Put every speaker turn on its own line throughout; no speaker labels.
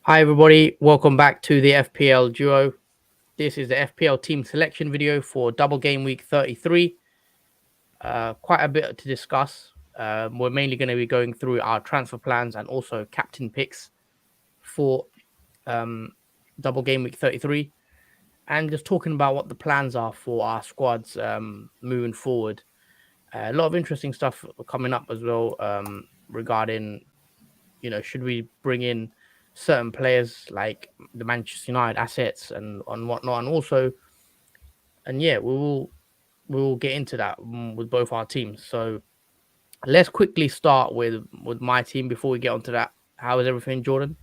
Hi everybody, welcome back to the FPL Duo. This is the FPL team selection video for double game week 33. Quite a bit to discuss. We're mainly going to be going through our transfer plans and also captain picks for double game week 33 and just talking about what the plans are for our squads moving forward. A lot of interesting stuff coming up as well regarding, should we bring in certain players like the Manchester United assets and whatnot, and also, and yeah, we will get into that with both our teams. So let's quickly start with my team before we get onto that. How is everything, Jordan?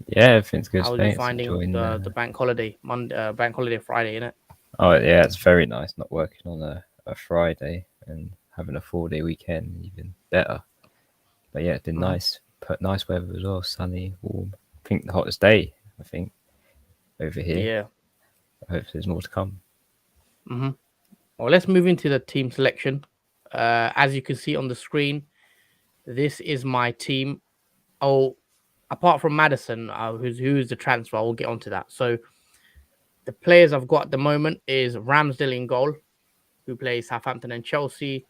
Yeah, everything's good,
How are you
mate. It's
finding
enjoying.
the bank holiday Monday, bank holiday Friday, innit?
Oh, yeah, it's very nice not working on a Friday and having a 4-day weekend. Even better. But yeah, it's been
Mm-hmm.
nice. Nice weather as well, sunny, warm. I think the hottest day. I think over here.
Yeah.
I hope there's more to come.
Mm-hmm. Well, let's move into the team selection. As you can see on the screen, this is my team. Oh, apart from Madison, who's the transfer, we'll get onto that. So the players I've got at the moment is Ramsdale in goal, who plays Southampton and Chelsea.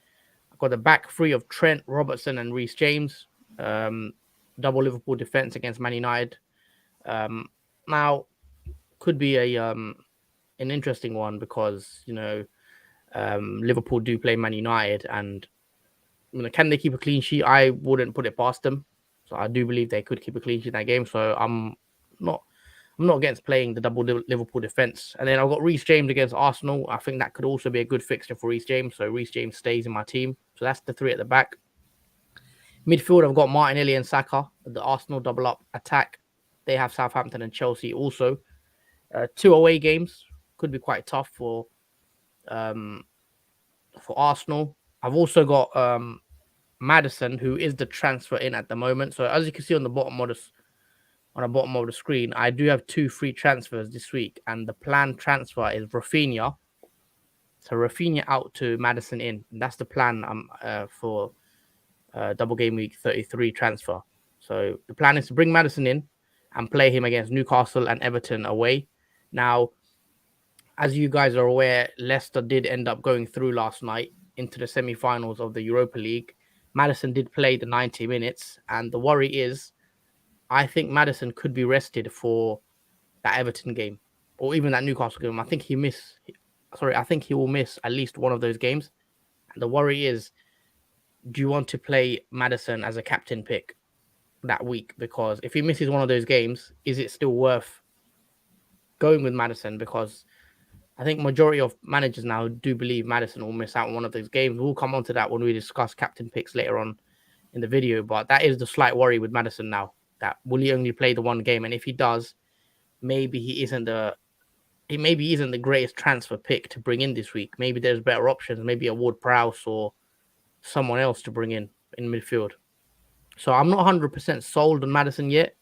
I've got the back three of Trent, Robertson, and Reece James. Um, Double Liverpool defense against Man United. Now could be a an interesting one because Liverpool do play Man United, and can they keep a clean sheet? I wouldn't put it past them. So I do believe they could keep a clean sheet in that game. So not I'm not against playing the double Liverpool defense. And then I've got Reece James against Arsenal. I think that could also be a good fixture for Reece James. So Reece James stays in my team. So that's the three at the back. Midfield, I've got Martinelli and Saka. The Arsenal double up attack. They have Southampton and Chelsea also. Two away games could be quite tough um, for Arsenal. I've also got Madison, who is the transfer in at the moment. So as you can see on the bottom of the screen, I do have two free transfers this week, and the planned transfer is Rafinha. So Rafinha out to Madison in. And that's the plan for double game week 33 transfer. So the plan is to bring Madison in and play him against Newcastle and Everton away. Now, as you guys are aware, Leicester did end up going through last night into the semi-finals of the Europa League. Madison did play the 90 minutes, and the worry is I think Madison could be rested for that Everton game or even that Newcastle game. I think he will miss at least one of those games. And the worry is, do you want to play Madison as a captain pick that week? Because if he misses one of those games, is it still worth going with Madison? Because I think majority of managers now do believe Madison will miss out on one of those games. We'll come on to that when we discuss captain picks later on in the video. But that is the slight worry with Madison now. That will he only play the one game? And if he does, maybe he isn't the greatest transfer pick to bring in this week. Maybe there's better options, maybe a Ward Prowse or someone else to bring in midfield. So I'm not 100% sold on Madison yet,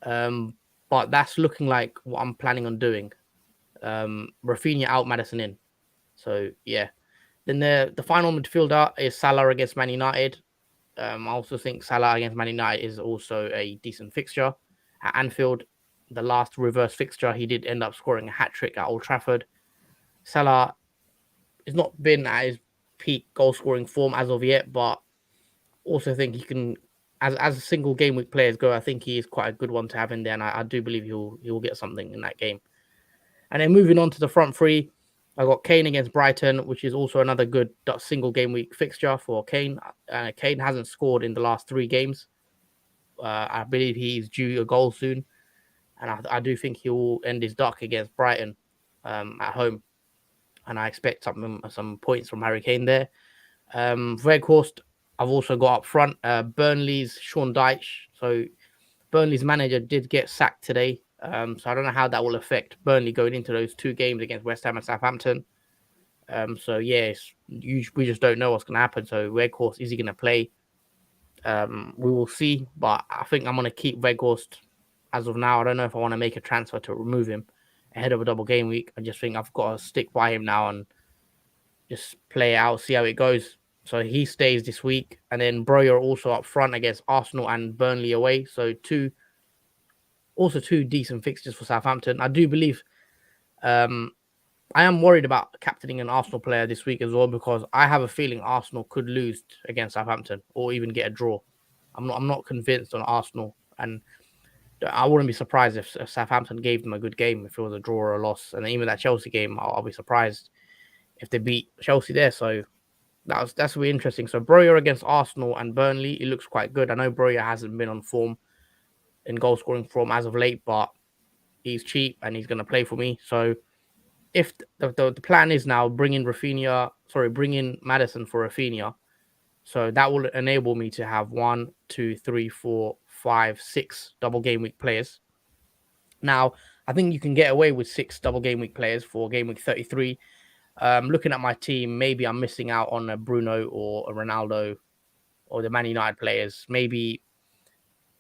but that's looking like what I'm planning on doing. Rafinha out, Madison in. So yeah. Then the final midfielder is Salah against Man United. I also think Salah against Man United is also a decent fixture. At Anfield, the last reverse fixture, he did end up scoring a hat trick at Old Trafford. Salah has not been at his peak goal scoring form as of yet, but also think he can, as a single game week players go, I think he is quite a good one to have in there, and I do believe he will get something in that game. And then moving on to the front three, I got Kane against Brighton, which is also another good single game week fixture for Kane. Kane hasn't scored in the last three games. I believe he's due a goal soon, and I do think he will end his duck against Brighton at home. And I expect some points from Harry Kane there. Weghorst, I've also got up front Burnley's Sean Dyche. So Burnley's manager did get sacked today. So I don't know how that will affect Burnley going into those two games against West Ham and Southampton. So yeah, we just don't know what's going to happen. So Weghorst, is he going to play? We will see. But I think I'm going to keep Weghorst as of now. I don't know if I want to make a transfer to remove him ahead of a double game week. I just think I've got to stick by him now and just play it out, see how it goes. So he stays this week, and then Broyer also up front against Arsenal and Burnley away. So two Also, two decent fixtures for Southampton. I do believe I am worried about captaining an Arsenal player this week as well, because I have a feeling Arsenal could lose against Southampton or even get a draw. I'm not convinced on Arsenal, and I wouldn't be surprised if Southampton gave them a good game if it was a draw or a loss. And even that Chelsea game, I'll be surprised if they beat Chelsea there. So that's really interesting. So Broja against Arsenal and Burnley, it looks quite good. I know Broja hasn't been on form in goal scoring form as of late, but he's cheap and he's going to play for me. So if the plan is now bring in Maddison for Rafinha, so that will enable me to have 1, 2, 3, 4, 5, 6 double game week players. Now, I think you can get away with 6 double game week players for game week 33. Looking at my team, maybe I'm missing out on a Bruno or a Ronaldo or the Man United players. Maybe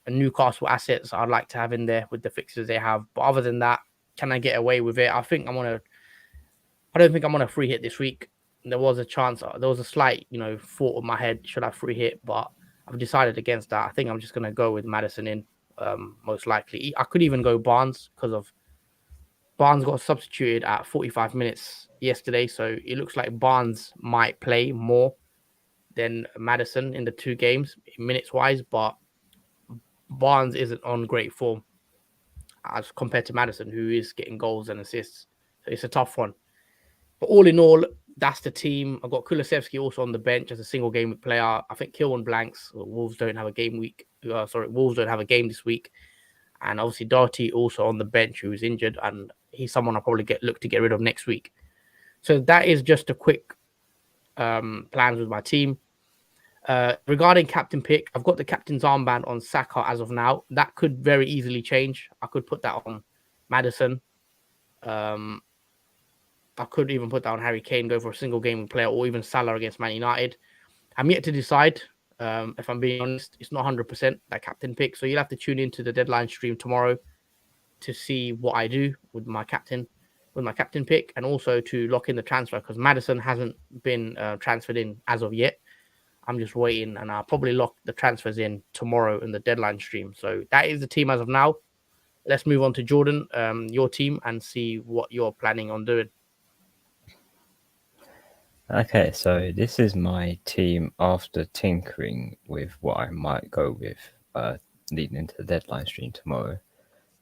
a Newcastle assets I'd like to have in there with the fixtures they have. But other than that, can I get away with it? I don't think I'm on a free hit this week. There was a chance, there was a slight, thought in my head, should I free hit? But I've decided against that. I think I'm just going to go with Maddison in, most likely. I could even go Barnes, because Barnes got substituted at 45 minutes yesterday. So it looks like Barnes might play more than Maddison in the 2 games, minutes wise. But Barnes isn't on great form as compared to Maddison, who is getting goals and assists. So it's a tough one. But all in all, that's the team. I've got Kulusevski also on the bench as a single game week player. I think Kilwan blanks. Wolves don't have a game week. Wolves don't have a game this week. And obviously Doherty also on the bench, who's injured, and he's someone I'll probably look to get rid of next week. So that is just a quick plans with my team. Regarding captain pick, I've got the captain's armband on Saka as of now. That could very easily change. I could put that on Maddison. I could even put that on Harry Kane, go for a single game player, or even Salah against Man United. I'm yet to decide. If I'm being honest, it's not 100% that captain pick. So you'll have to tune into the deadline stream tomorrow to see what I do with my captain pick, and also to lock in the transfer, because Maddison hasn't been transferred in as of yet. I'm just waiting, and I'll probably lock the transfers in tomorrow in the deadline stream. So that is the team as of now. Let's move on to Jordan, your team, and see what you're planning on doing.
Okay, so this is my team after tinkering with what I might go with leading into the deadline stream tomorrow.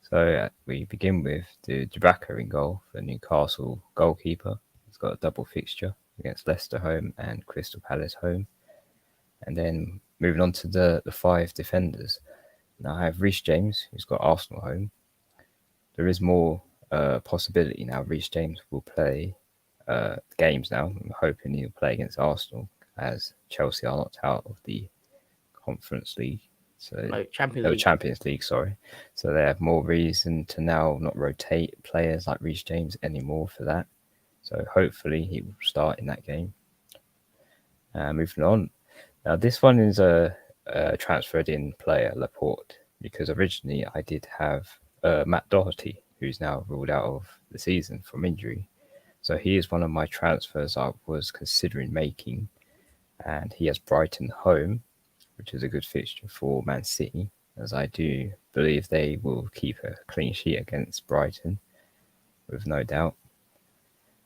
So we begin with the Qgvfzs in goal for Newcastle goalkeeper. He's got a double fixture against Leicester home and Crystal Palace home. And then moving on to the 5 defenders. Now I have Reece James, who's got Arsenal home. There is more possibility now Reece James will play games now. I'm hoping he'll play against Arsenal, as Chelsea are knocked out of the Conference League. Champions League, sorry. So they have more reason to now not rotate players like Reece James anymore for that. So hopefully he will start in that game. Moving on. Now this one is a transferred in player, Laporte, because originally I did have Matt Doherty, who's now ruled out of the season from injury. So he is one of my transfers I was considering making, and he has Brighton home, which is a good fixture for Man City, as I do believe they will keep a clean sheet against Brighton, with no doubt.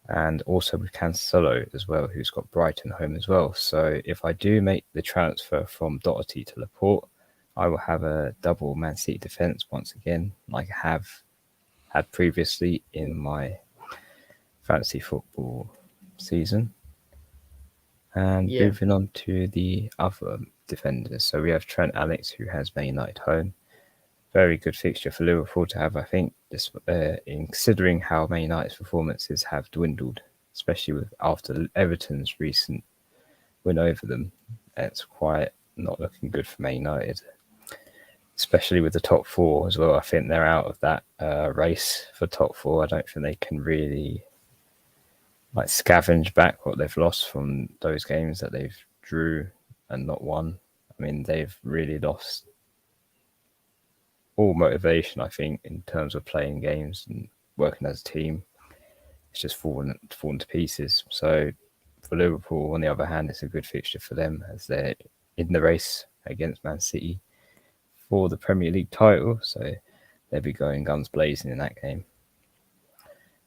And also with Cancelo as well, who's got Brighton home as well. So if I do make the transfer from Doherty to Laporte, I will have a double Man City defence once again, like I have had previously in my fantasy football season. And moving on to the other defenders. So we have Trent Alex, who has Man United home. Very good fixture for Liverpool to have, I think, in considering how Man United's performances have dwindled, especially after Everton's recent win over them. It's quite not looking good for Man United, especially with the top 4 as well. I think they're out of that race for top 4. I don't think they can really scavenge back what they've lost from those games that they've drew and not won. I mean, they've really lost all motivation, I think, in terms of playing games and working as a team. It's just fallen to pieces. So for Liverpool, on the other hand, it's a good fixture for them, as they're in the race against Man City for the Premier League title. So they'll be going guns blazing in that game.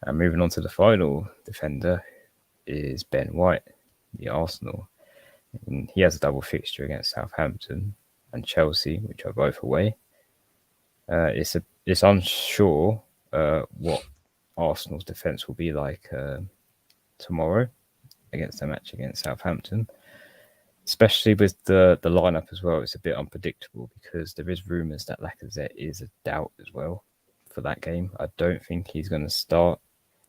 And moving on to the final defender is Ben White, the Arsenal. And he has a double fixture against Southampton and Chelsea, which are both away. It's unsure what Arsenal's defence will be like tomorrow against their match against Southampton. Especially with the lineup as well, it's a bit unpredictable because there is rumours that Lacazette is a doubt as well for that game. I don't think he's going to start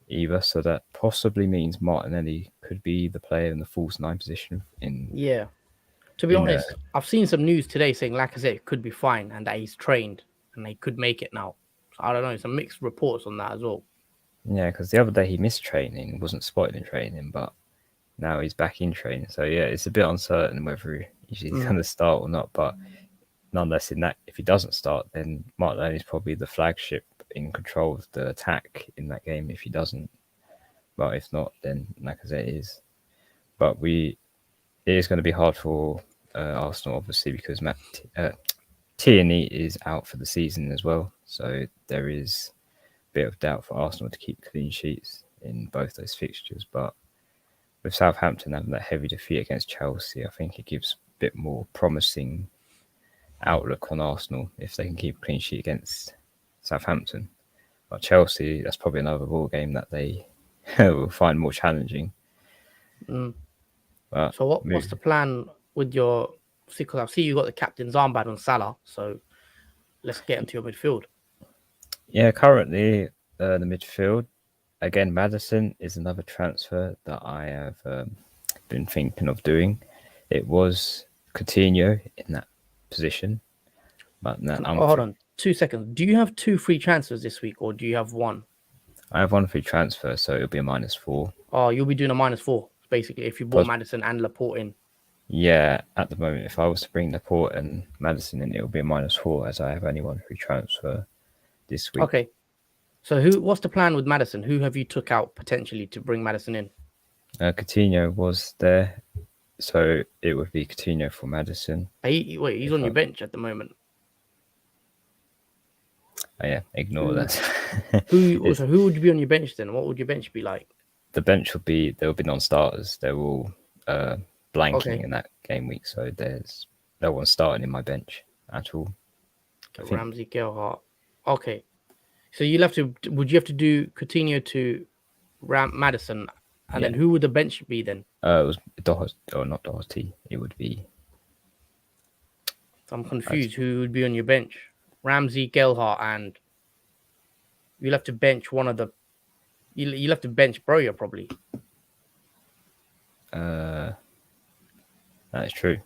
either, so that possibly means Martinelli could be the player in the false nine position.
To be honest, I've seen some news today saying Lacazette could be fine and that he's trained and they could make it now. So I don't know, some mixed reports on that as well.
Yeah, because the other day he missed training, wasn't spotted in training, but now he's back in training. So yeah, it's a bit uncertain whether he's going to start or not. But nonetheless, if he doesn't start, then Martinelli is probably the flagship in control of the attack in that game. If he doesn't, but if not, then Lacazette is. But it is going to be hard for Arsenal, obviously, because Tierney is out for the season as well. So there is a bit of doubt for Arsenal to keep clean sheets in both those fixtures. But with Southampton having that heavy defeat against Chelsea, I think it gives a bit more promising outlook on Arsenal if they can keep a clean sheet against Southampton. But Chelsea, that's probably another ball game that they will find more challenging.
But so what's the plan with your... Because I see you got the captain's armband on Salah, so let's get into your midfield.
Yeah, currently the midfield, again, Maddison is another transfer that I have been thinking of doing. It was Coutinho in that position. But
hold on, 2 seconds. Do you have 2 free transfers this week or do you have 1?
I have 1 free transfer, so it'll be a -4.
Oh, you'll be doing a -4, basically, if you bought Maddison and Laporte in.
Yeah, at the moment, if I was to bring Laporte and Maddison in, it would be a -4 as I have only 1 free transfer this week.
Okay. So what's the plan with Maddison? Who have you took out potentially to bring Maddison in?
Coutinho was there, so it would be Coutinho for Maddison.
He's on your bench at the moment.
Oh, yeah, ignore that.
So who would be on your bench then? What would your bench be like?
The bench there will be non-starters. They're all blanking in that game week, so there's no one starting in my bench at all.
Ramsey, Gelhardt. Okay. So would you have to do Coutinho to Maddison, and then who would the bench be then?
It was not Doherty. It would be...
I'm confused. Who would be on your bench? Ramsey, Gelhardt, and you'll have to bench one of the... You'll have to bench Broja probably.
That is true.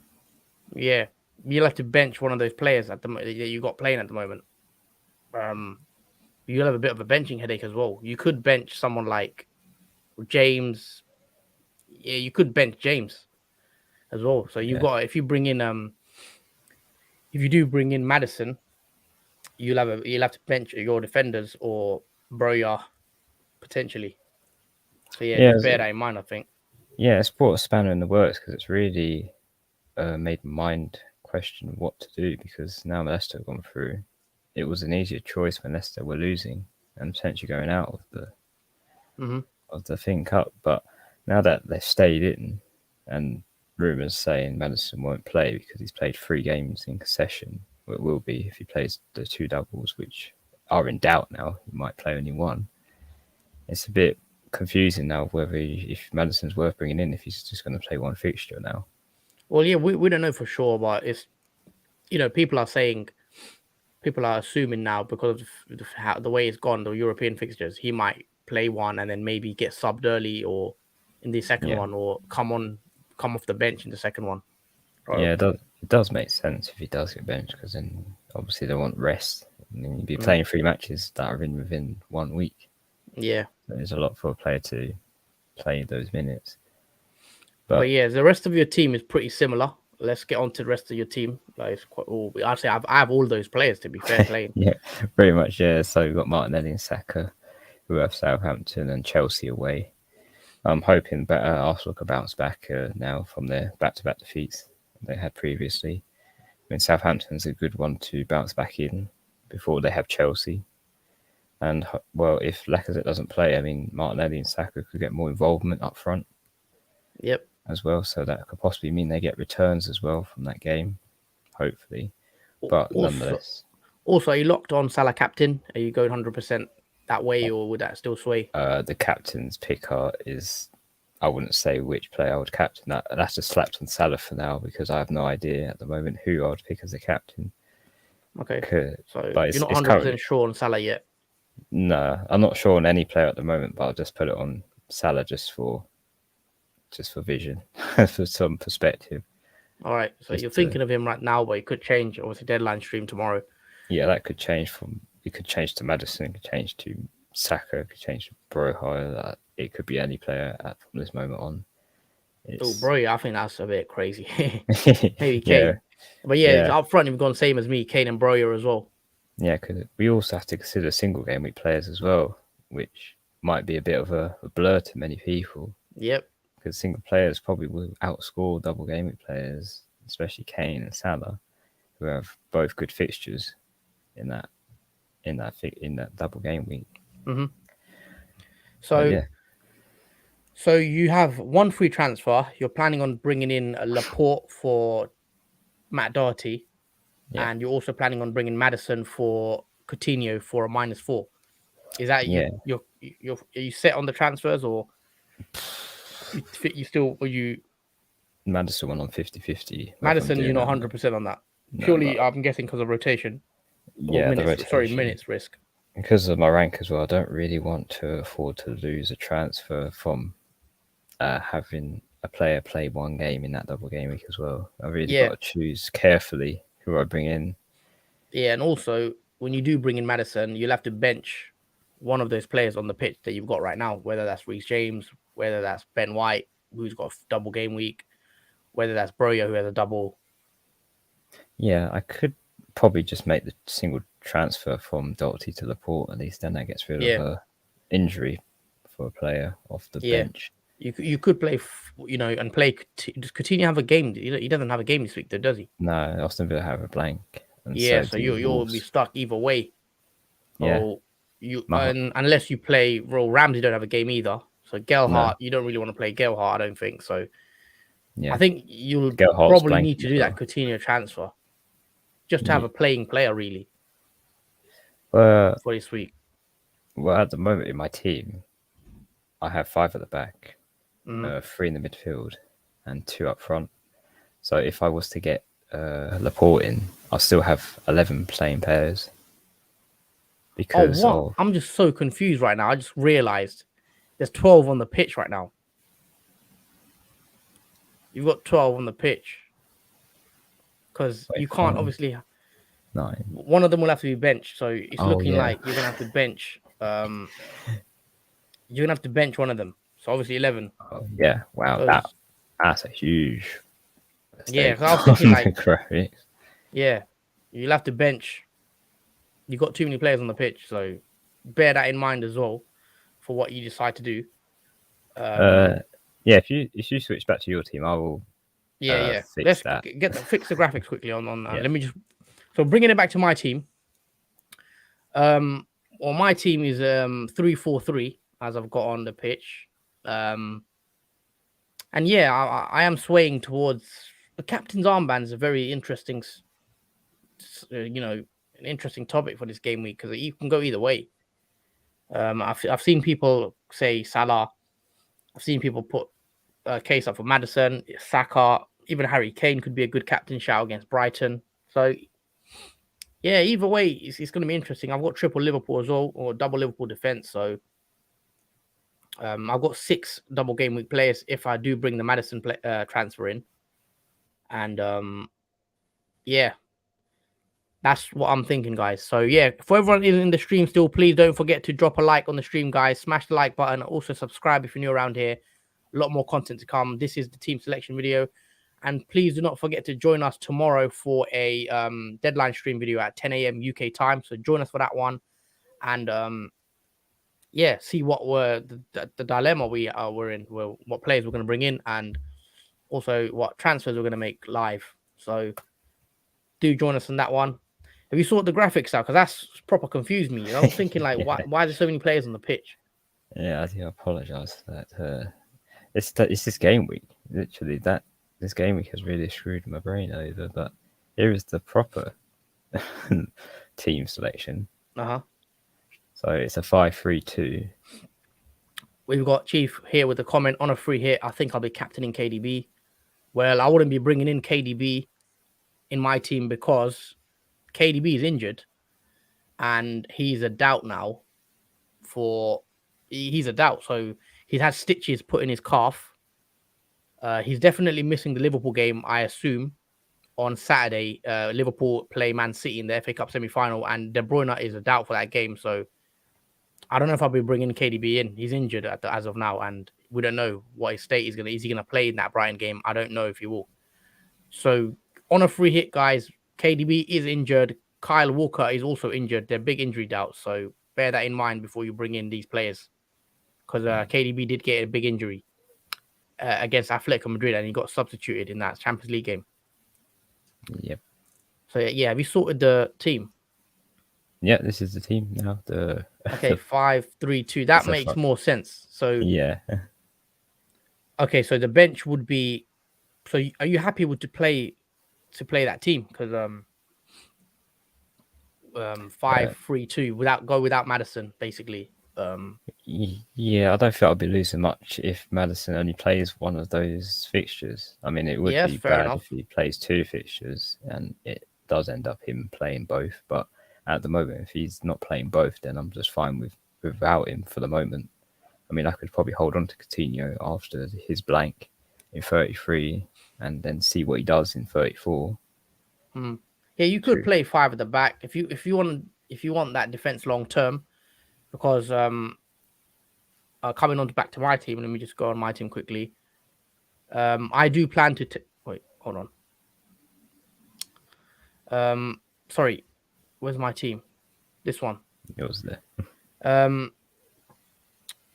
Yeah. You'll have to bench one of those players that you got playing at the moment. You'll have a bit of a benching headache as well. You could bench someone like James. Yeah, you could bench James as well. So you've got, if you do bring in Maddison, you'll have to bench your defenders or Broja potentially. So just bear that in mind, I think.
Yeah, it's brought a spanner in the works because it's really made my mind question what to do, because now Leicester have gone through. It was an easier choice when Leicester were losing and potentially going out of the Think Cup. But now that they've stayed in, and rumours saying Maddison won't play because he's played 3 games in concession, well, it will be if he plays the 2 doubles, which are in doubt now. He might play only 1. It's a bit confusing now whether if Maddison's worth bringing in, if he's just going to play 1 fixture now.
Well, yeah, we don't know for sure, but it's, people are assuming now because of the way it's gone, the European fixtures, he might play 1 and then maybe get subbed early or in the second one, or come off the bench in the second one.
Right? Yeah, it does make sense if he does get benched, because then obviously they want rest, and then you'd be playing 3 matches that are within 1 week.
Yeah,
there's a lot for a player to play those minutes.
But yeah, the rest of your team is pretty similar. Let's get on to the rest of your team. Like, it's quite, actually, I have all those players, to be fair, playing.
Yeah, pretty much, yeah. So we've got Martinelli and Saka, who have Southampton and Chelsea away. I'm hoping better Arsenal can bounce back now from their back-to-back defeats they had previously. I mean, Southampton's a good one to bounce back in. before they have Chelsea. And well, if Lacazette doesn't play, I mean Martinelli and Saka could get more involvement up front.
Yep.
As well, so that could possibly mean they get returns as well from that game, hopefully. But nonetheless,
are you locked on Salah captain? Are you going 100% that way, or would that still sway?
The captain's picker is, I wouldn't say which player I would captain. That's just slapped on Salah for now because I have no idea at the moment who I would pick as a captain.
Okay, so you're not 100% sure on Salah yet.
No, I'm not sure on any player at the moment, but I'll just put it on Salah just for vision, for some perspective.
All right, so you're thinking of him right now, but it could change. Obviously, deadline stream tomorrow.
Yeah, that could change it could change to Maddison, it could change to Saka, it could change to Broja. It could be any player from this moment on.
Broja, I think that's a bit crazy. Maybe Kane. Yeah. But up front, you've gone same as me, Kane and Broja as well.
Yeah, because we also have to consider single game week players as well, which might be a bit of a blur to many people.
Yep.
Because single players probably will outscore double game week players, especially Kane and Salah, who have both good fixtures in that double game week.
Mm-hmm. So you have one free transfer. You're planning on bringing in Laporte for Matt Doherty, and you're also planning on bringing Maddison for Coutinho for a -4. Is that are you set on the transfers, or you still
Maddison went on 50-50.
Maddison, you're not 100% on that. Purely, I'm guessing because of rotation.
Yeah,
minutes risk.
Because of my rank as well, I don't really want to afford to lose a transfer from having a player play one game in that double game week as well. I really got to choose carefully who I bring in.
Yeah, and also when you do bring in Maddison, you'll have to bench one of those players on the pitch that you've got right now, whether that's Reece James, whether that's Ben White, who's got a double game week, whether that's Broja, who has a double.
Yeah, I could probably just make the single transfer from Doherty to Laporte, at least then that gets rid of an injury for a player off the bench.
You could play, and play. Does Coutinho have a game? He doesn't have a game this week, though, does he?
No, Aston Villa have a blank.
And so you'll be stuck either way.
Yeah.
Unless you play, Ramsey don't have a game either. So Gelhardt, you don't really want to play Gelhardt, I don't think. So I think you'll probably need to do that Coutinho transfer just to have a playing player, really, for this week.
Well, at the moment in my team, I have 5 at the back, 3 in the midfield, and 2 up front. So if I was to get Laporte in, I'll still have 11 playing pairs. Because
I'm just so confused right now. I just realized there's 12 on the pitch right now. You've got 12 on the pitch. Because you can't obviously...
9.
One of them will have to be benched. So it's looking like you're going to have to bench... you're going to have to bench one of them. So obviously 11.
Oh, yeah. Wow. That's a huge...
Yeah, because I was thinking like... Yeah. You'll have to bench... You've got too many players on the pitch, so bear that in mind as well for what you decide to do.
If you switch back to your team, I will.
Let's fix the graphics quickly on that. Let me just. So bringing it back to my team. My team is 3-4-3 as I've got on the pitch. I am swaying towards the captain's armband is a very interesting, an interesting topic for this game week because you can go either way. I've seen people say Salah. I've seen people put a case up for Maddison, Saka, even Harry Kane could be a good captain shout against Brighton. So, either way, it's going to be interesting. I've got triple Liverpool as well, or double Liverpool defense. So, I've got 6 double game week players if I do bring the Maddison transfer in. And, that's what I'm thinking, guys. So, for everyone in the stream still, please don't forget to drop a like on the stream, guys. Smash the like button. Also, subscribe if you're new around here. A lot more content to come. This is the team selection video. And please do not forget to join us tomorrow for a deadline stream video at 10 a.m. UK time. So, join us for that one. And, see what were the dilemma we're in, what players we're going to bring in, and also what transfers we're going to make live. So, do join us on that one. Have you sorted the graphics out? Because that's proper confused me. I was thinking like,
Yeah.
why are there so many players on the pitch?
Yeah, I do apologise for that. It's this game week. Literally, this game week has really screwed my brain over. But here is the proper team selection.
Uh-huh.
So it's a 5-3-2.
We've got Chief here with a comment on a free hit. I think I'll be captaining KDB. Well, I wouldn't be bringing in KDB in my team because KDB is injured and he's a doubt now. He's a doubt. So he's had stitches put in his calf. He's definitely missing the Liverpool game, I assume, on Saturday. Liverpool play Man City in the FA Cup semi-final, and De Bruyne is a doubt for that game. So I don't know if I'll be bringing KDB in. He's injured as of now, and we don't know what his state is going to. Is he going to play in that Brighton game? I don't know if he will. So on a free hit, guys, KDB is injured. Kyle Walker is also injured. They're big injury doubts. So bear that in mind before you bring in these players. Because KDB did get a big injury against Atletico Madrid, and he got substituted in that Champions League game.
Yep.
So yeah, have you sorted the team?
Yeah, this is the team now.
Okay, 5-3-2. That makes more sense. So
yeah.
Okay, so the bench would be. So are you happy with to play that team? Because 5-3-2 without Madison basically.
Yeah, I don't think I'll be losing much if Madison only plays one of those fixtures. I mean, it would be bad if he plays two fixtures and it does end up him playing both. But at the moment, if he's not playing both, then I'm just fine without him for the moment. I mean, I could probably hold on to Coutinho after his blank in 33 and then see what he does in 34.
Yeah, you could play 5 at the back if you want that defense long term, because coming on back to my team, let me just go on my team quickly. I do plan to wait, hold on. Sorry, where's my team? This one.
Yours there.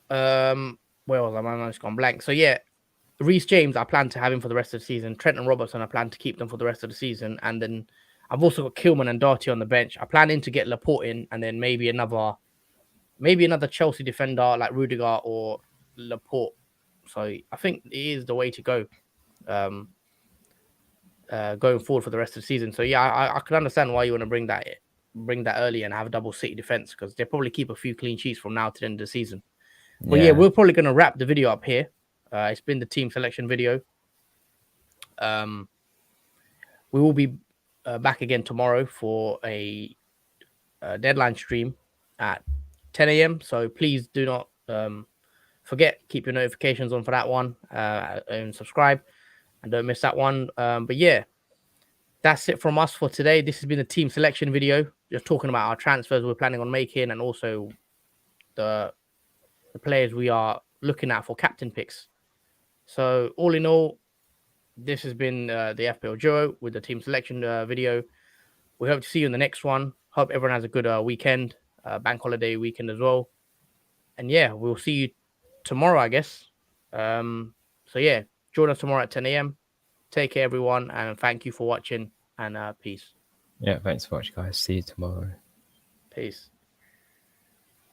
Where was I? My mind's gone blank. So yeah, Reece James, I plan to have him for the rest of the season. Trent and Robertson, I plan to keep them for the rest of the season. And then I've also got Kilman and Doherty on the bench. I plan to get Laporte in, and then maybe another Chelsea defender like Rudiger or Laporte. So I think it is the way to go, going forward for the rest of the season. So yeah, I can understand why you want to bring that early and have a double City defense, because they'll probably keep a few clean sheets from now to the end of the season. But yeah, we're probably going to wrap the video up here. It's been the team selection video. We will be back again tomorrow for a deadline stream at 10 a.m. So please do not forget, keep your notifications on for that one, and subscribe, and don't miss that one. But yeah, that's it from us for today. This has been the team selection video, just talking about our transfers we're planning on making, and also the players we are looking at for captain picks. So all in all, this has been the FPL Duo with the team selection video. We hope to see you in the next one. Hope everyone has a good weekend, bank holiday weekend as well. And yeah, we'll see you tomorrow, I guess. So yeah, join us tomorrow at 10 a.m. Take care, everyone, and thank you for watching, and peace.
Yeah, thanks for watching, guys. See you tomorrow.
Peace.